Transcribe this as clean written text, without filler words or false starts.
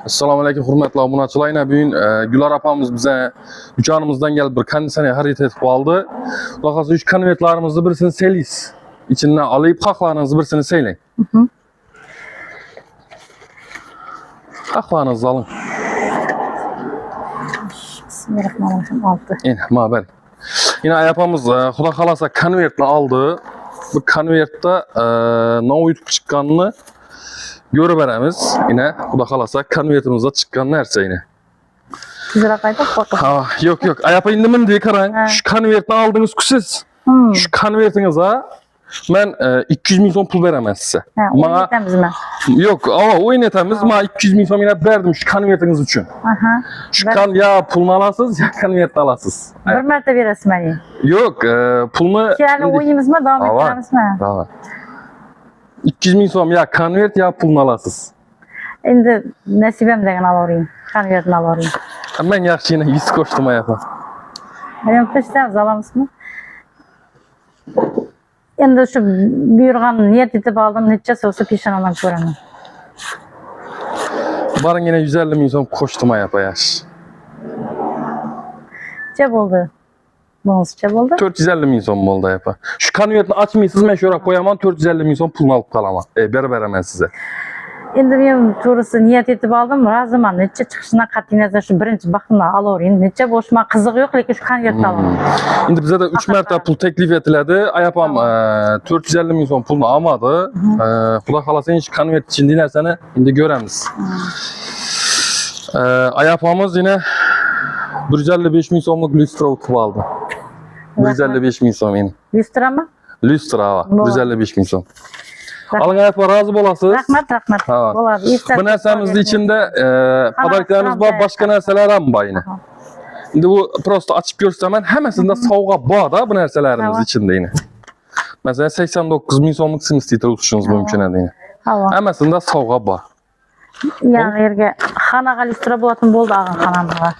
Assalomu alaykum hurmatli obunachilar. Yine bugün Gülar apamız bize dükkanımızdan gelip bir kondisyoner harita etip aldı. Bakası 3 konvertlarımızı birisini seyleyiz. İçinden alayıp kaklarınızı birisini seyleyin. Kaklarınızı alın. Bismillahirrahmanirrahim. Altı. Yine haber. Yine yapamız Xuda kalasa konvertini aldı. Bu konvertte ne uyutup çıkanını görüveremiz. Yine Xuda kalasa konvertimizde çıkan nerse yine. Güzel akayda korkun. Ha, yok. Ayapa indimin diye karayın. Şu konvertini aldınız kusiz. Şu konvertinize ben 200 milyon son pul veremez size. Oyun etemiz mi? Yok ama oyun etemiz. Ma 200 milyon yine verdim şu konvertiniz için. Şu ya pulunu alasınız ya konvertini alasınız. Bir mertebe resmeni. Yok pulunu... Yani oyunumuz mu devam ettiremiz mi? Tamam. 200 milyon ya konvert ya pulunu alasınız. Şimdi nesibem degen alayım. Konvertini alayım. Ben yaxşı yine 100 koştum ayapa. Yok peştemiz alamız mı? Şimdi şu buyurgan niyet etip aldım. Neçe olsa peşin almak göremem. Barın yine 150 milyon koştum ayapa yaş. Cep oldu. Bonus cep oldu. 450 milyon oldu ayapa. Şu konvertini açmayısınız ben şöyle koyamam 450 milyon pulunu alıp kalamam. Beraber hemen size. Endi men to'g'risi niyat etib oldim. Roziman necha chiqishidan qat'iy nazar shu birinchi baxtimdan olaverayım. Necha bo'lishma qizig'i yo'q, lekin shu konvertni olaman. Şimdi bize de 3 marta pul teklif etildi. Ayapam 450 milyon pulunu almadı. Xuda kalasa hiç konvert için dilersene şimdi göremiz. Ayapamız yine 155 milyonluk lüstra utup aldı. 155 milyon yine. Lüstra mı? Lüstra var. 155 milyon. Alın ayapa razı olasınız. Rahmat. Ha. Bo'ladi. Bu narsamızın içinde padaliklarımız var, başka narsalar ham var yine. Şimdi bu prosto açıp göstermen hemesinde soğuğa bağ da bu narsalarımız içinde yine. Mesela 89 milyonluk sinistiter tutuşunuz mümkün yine. Hemesinde soğuğa bağ. Yani yerge xanaga lüstra bo'lатын bo'ldi, ag'in xonamga.